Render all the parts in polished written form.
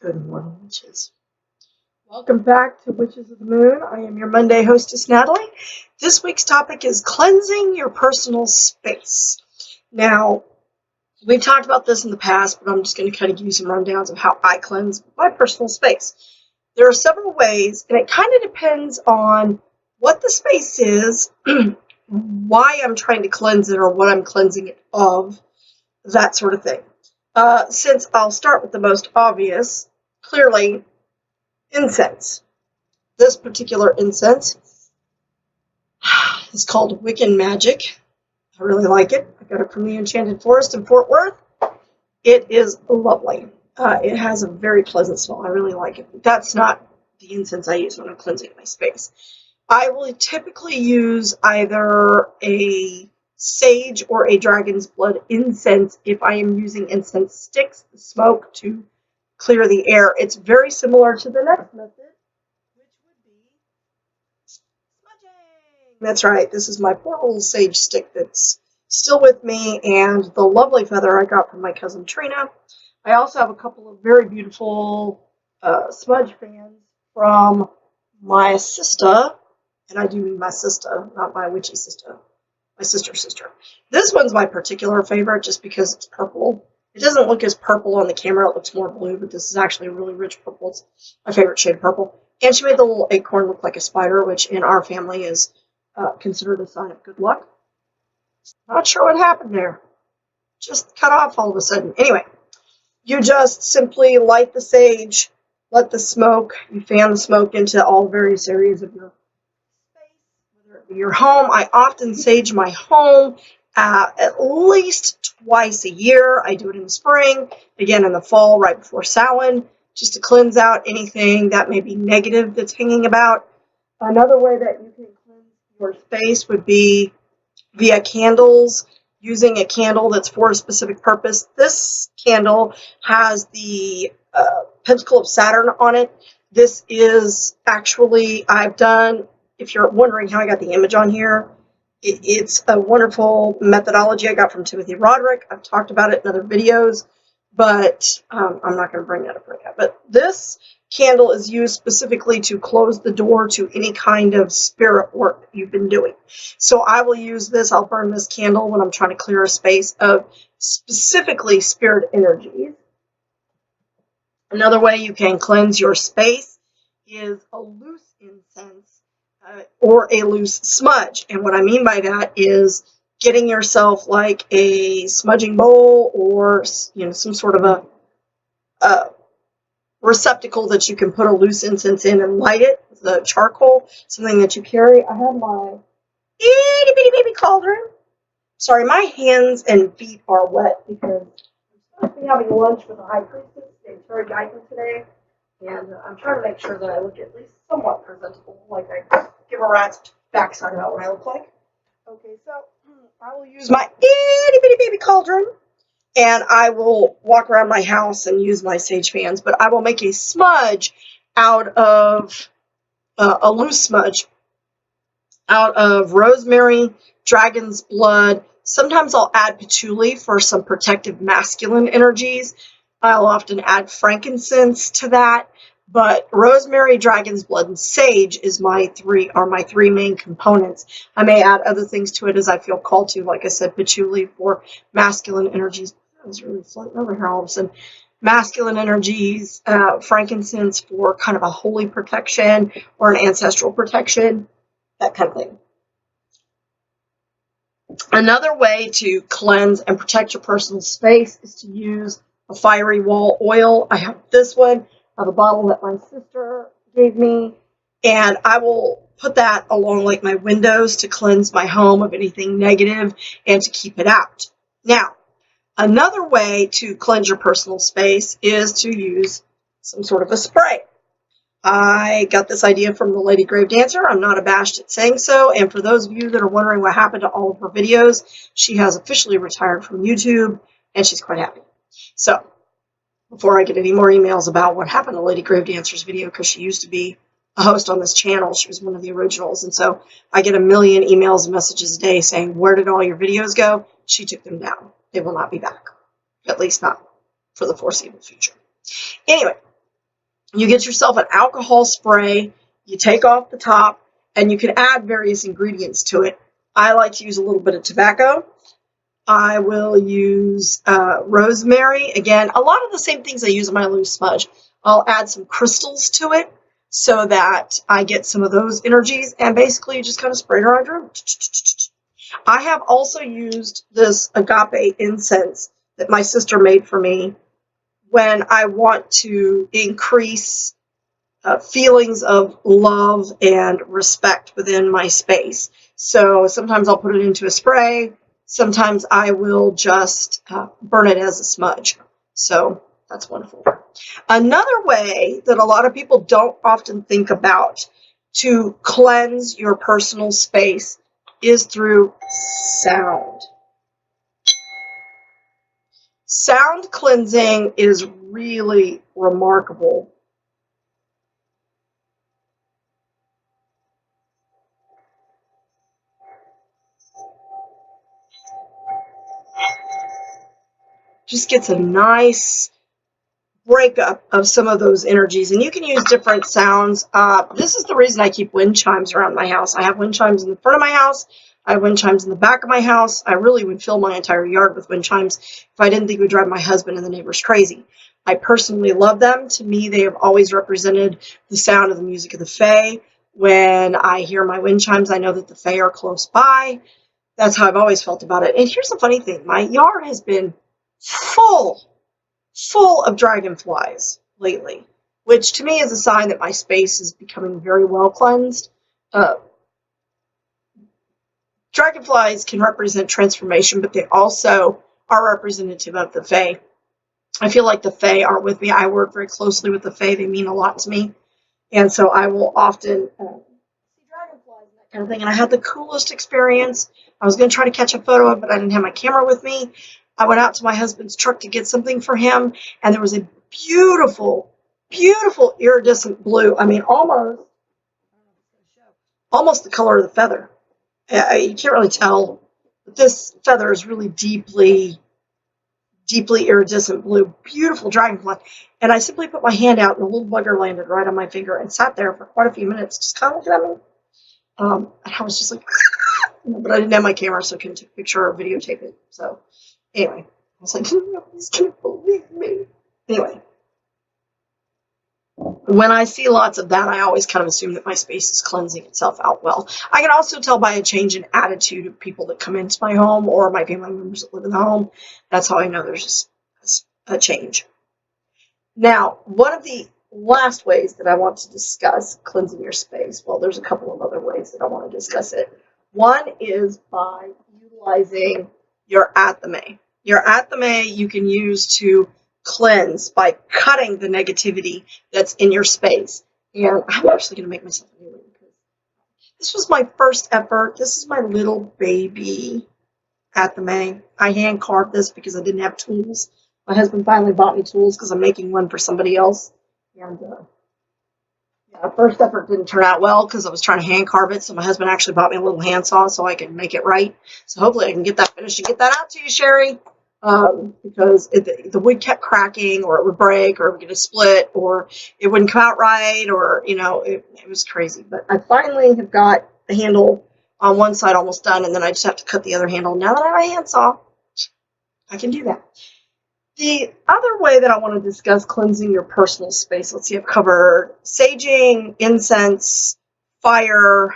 Good morning, witches. Welcome back to Witches of the Moon. I am your Monday hostess, Natalie. This week's topic is cleansing your personal space. Now, we've talked about this in the past, but I'm just going to kind of give you some rundowns of how I cleanse my personal space. There are several ways, and it kind of depends on what the space is, why I'm trying to cleanse it, or what I'm cleansing it of, that sort of thing. Since I'll start with the most obvious, clearly, incense. This particular incense is called Wiccan Magic. I really like it. I got it from the Enchanted Forest in Fort Worth. It is lovely. It has a very pleasant smell. I really like it. That's not the incense I use when I'm cleansing my space. I will typically use either a sage or a dragon's blood incense if I am using incense sticks, the smoke, to clear the air. It's very similar to the next method, which would be smudging. That's right. This is my poor little sage stick that's still with me, and the lovely feather I got from my cousin Trina. I also have a couple of very beautiful smudge fans from my sister, and I do mean my sister, not my witchy sister, my sister's sister. This one's my particular favorite just because it's purple. It doesn't look as purple on the camera, it looks more blue, but this is actually a really rich purple. It's my favorite shade of purple. And she made the little acorn look like a spider, which in our family is considered a sign of good luck. Not sure what happened there. Just cut off all of a sudden. Anyway, you just simply light the sage, let the smoke, you fan the smoke into all various areas of your space, whether it be your home. I often sage my home at least twice a year. I do it in the spring, again in the fall, right before Samhain, just to cleanse out anything that may be negative that's hanging about. Another way that you can cleanse your space would be via candles, using a candle that's for a specific purpose. This candle has the Pentacle of Saturn on it. This is actually, if you're wondering how I got the image on here, it's a wonderful methodology I got from Timothy Roderick. I've talked about it in other videos, but I'm not going to bring that up right now. But this candle is used specifically to close the door to any kind of spirit work that you've been doing. So I will use this, I'll burn this candle when I'm trying to clear a space of specifically spirit energies. Another way you can cleanse your space is a loose incense or a loose smudge. And what I mean by that is getting yourself like a smudging bowl or some sort of a receptacle that you can put a loose incense in and light it, the charcoal, something that you carry. I have my itty bitty baby cauldron. Sorry, my hands and feet are wet because I'm supposed to be having lunch with the high priestess named Terry Guyton today, and I'm trying to make sure that I look at least somewhat presentable, like I give a rat's backside about what I look like. Okay, so I will use my itty bitty baby cauldron, and I will walk around my house and use my sage fans, but I will make a smudge out of a loose smudge out of rosemary, dragon's blood. Sometimes I'll add patchouli for some protective masculine energies. I'll often add frankincense to that, but rosemary, dragon's blood, and sage is my three main components. I may add other things to it as I feel called to, like I said, patchouli for masculine energies. I was really floating over here all of a sudden. Masculine energies, frankincense for kind of a holy protection or an ancestral protection, that kind of thing. Another way to cleanse and protect your personal space is to use a fiery wall oil. I have this one. I have a bottle that my sister gave me, and I will put that along like my windows to cleanse my home of anything negative and to keep it out. Now, another way to cleanse your personal space is to use some sort of a spray. I got this idea from the Lady Grave Dancer. I'm not abashed at saying so. And for those of you that are wondering what happened to all of her videos, she has officially retired from YouTube, and she's quite happy. So, before I get any more emails about what happened to Lady Grave Dancer's video, because she used to be a host on this channel, she was one of the originals, and so I get a million emails and messages a day saying, where did all your videos go? She took them down. They will not be back. At least not for the foreseeable future. Anyway, You get yourself an alcohol spray, you take off the top, and you can add various ingredients to it. I like to use a little bit of tobacco. I will use rosemary. Again, a lot of the same things I use in my loose smudge. I'll add some crystals to it so that I get some of those energies, and basically you just kind of spray it around your room. I have also used this agape incense that my sister made for me when I want to increase feelings of love and respect within my space. So sometimes I'll put it into a spray. Sometimes I will just burn it as a smudge. So that's wonderful. Another way that a lot of people don't often think about to cleanse your personal space is through sound. Sound cleansing is really remarkable. Just gets a nice breakup of some of those energies, and you can use different sounds. This is the reason I keep wind chimes around my house. I have wind chimes in the front of my house. I have wind chimes in the back of my house. I really would fill my entire yard with wind chimes if I didn't think it would drive my husband and the neighbors crazy. I personally love them. To me, they have always represented the sound of the music of the Fae. When I hear my wind chimes, I know that the Fae are close by. That's how I've always felt about it. And here's the funny thing. My yard has been full of dragonflies lately, which to me is a sign that my space is becoming very well cleansed. Uh, Dragonflies can represent transformation, but they also are representative of the Fae. I feel like the Fae are with me. I work very closely with the Fae. They mean a lot to me. And so I will often see dragonflies and that kind of thing. And I had the coolest experience. I was going to try to catch a photo of it, but I didn't have my camera with me. I went out to my husband's truck to get something for him, and there was a beautiful, beautiful iridescent blue. I mean, almost the color of the feather. You can't really tell, but this feather is really deeply iridescent blue. Beautiful dragonfly. And I simply put my hand out, and the little bugger landed right on my finger and sat there for quite a few minutes, just kind of looking at me. And I was just like, but I didn't have my camera, so I couldn't take a picture or videotape it. So anyway, I was like, nobody's gonna believe me. Anyway, when I see lots of that, I always kind of assume that my space is cleansing itself out well. I can also tell by a change in attitude of people that come into my home or my family members that live in the home. That's how I know there's just a change. Now, one of the last ways that I want to discuss cleansing your space, well, there's a couple of other ways that I want to discuss it. One is by utilizing your athame. Your athame you can use to cleanse by cutting the negativity that's in your space. And I'm actually going to make myself a new one because this was my first effort. This is my little baby athame. I hand carved this because I didn't have tools. My husband finally bought me tools because I'm making one for somebody else. And yeah, first effort didn't turn out well because I was trying to hand carve it. So my husband actually bought me a little handsaw so I can make it right. So hopefully I can get that finished and get that out to you, Sherry. Because the wood kept cracking, or it would break, or it would get a split, or it wouldn't come out right, or, you know, it was crazy. But I finally have got the handle on one side almost done, and then I just have to cut the other handle. Now that I have a handsaw, I can do that. The other way that I want to discuss cleansing your personal space, let's see, I've covered saging, incense, fire,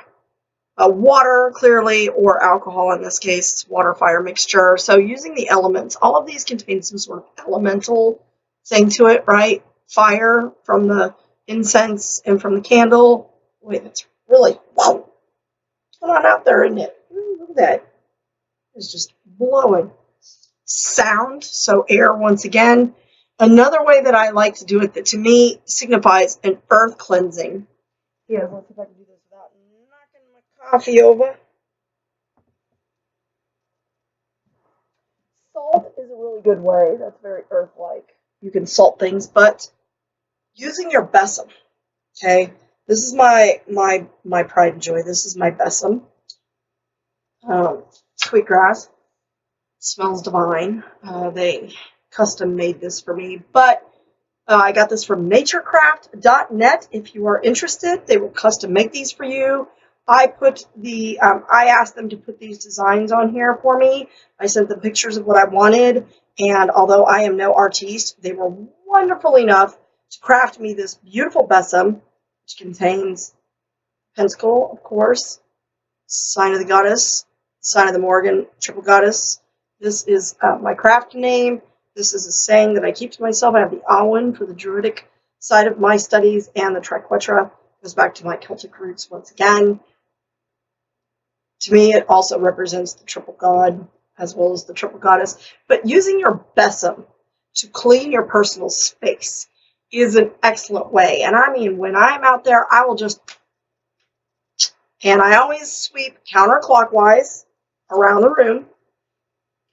water, clearly, or alcohol in this case. It's water-fire mixture. So using the elements, all of these contain some sort of elemental thing to it, right? Fire from the incense and from the candle. Wait, that's really, wow. Come on out there, isn't it? Ooh, look at that. It's just blowing. Sound, so air once again. Another way that I like to do it that to me signifies an earth cleansing. Yeah, let's see if I can do this without knocking my coffee over. Salt is a really good way. That's very earth-like. You can salt things, but using your besom, okay? This is my pride and joy. This is my besom. Sweetgrass. Smells divine. They custom made this for me, but I got this from naturecraft.net. If you are interested, they will custom make these for you. I asked them to put these designs on here for me. I sent them pictures of what I wanted, and although I am no artiste, they were wonderful enough to craft me this beautiful besim, which contains pentacle, of course, sign of the goddess, sign of the Morgan, triple goddess. This is my craft name. This is a saying that I keep to myself. I have the Awen for the Druidic side of my studies, and the Triquetra goes back to my Celtic roots once again. To me, it also represents the triple god as well as the triple goddess. But using your besim to clean your personal space is an excellent way. And I mean, when I'm out there, I will just, and I always sweep counterclockwise around the room,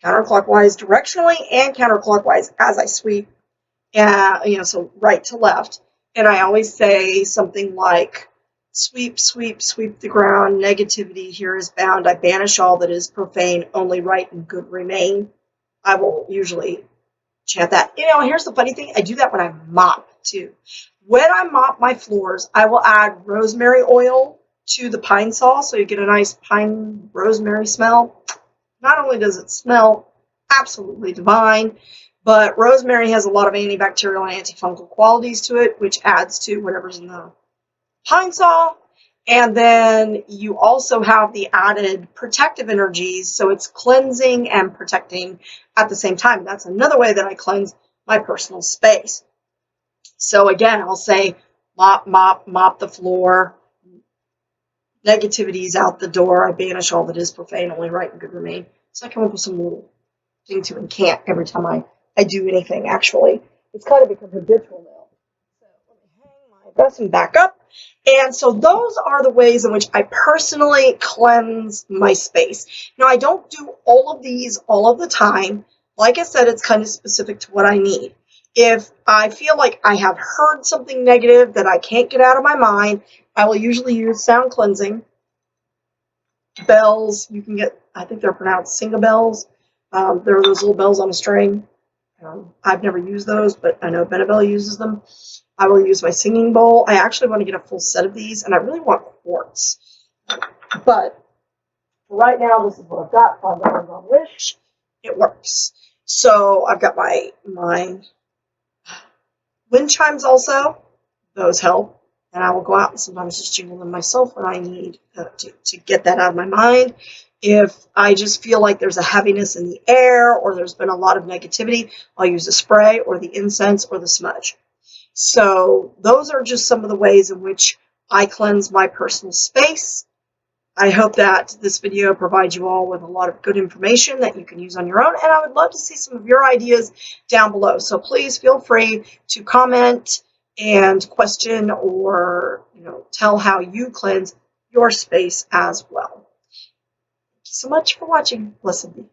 counterclockwise directionally and counterclockwise as I sweep, so right to left. And I always say something like, sweep, sweep, sweep the ground, negativity here is bound, I banish all that is profane, only right and good remain. I will usually chant that. Here's the funny thing, I do that when I mop too. When I mop my floors, I will add rosemary oil to the pine saw, so you get a nice pine rosemary smell. Not only does it smell absolutely divine, but rosemary has a lot of antibacterial and antifungal qualities to it, which adds to whatever's in the pine saw. And then you also have the added protective energies, so it's cleansing and protecting at the same time. That's another way that I cleanse my personal space. So again, I'll say mop, mop, mop the floor. Negativity's out the door. I banish all that is profane, only right and good remain. So I come up with some little thing to incant every time I do anything, actually. It's kind of become habitual now. So let me hang my besim back up. And so those are the ways in which I personally cleanse my space. Now, I don't do all of these all of the time. Like I said, it's kind of specific to what I need. If I feel like I have heard something negative that I can't get out of my mind, I will usually use sound cleansing. Bells, you can get, I think they're pronounced singa-bells. There are those little bells on a string. I've never used those, but I know Benabel uses them. I will use my singing bowl. I actually want to get a full set of these, and I really want quartz. But for right now, this is what I've got. $5 on Wish. It works. So I've got my wind chimes also. Those help. And I will go out and sometimes just jingle them myself when I need to get that out of my mind. If I just feel like there's a heaviness in the air or there's been a lot of negativity, I'll use the spray or the incense or the smudge. So those are just some of the ways in which I cleanse my personal space. I hope that this video provides you all with a lot of good information that you can use on your own, and I would love to see some of your ideas down below. So please feel free to comment and question or tell how you cleanse your space as well. Thank you so much for watching. Blessed be.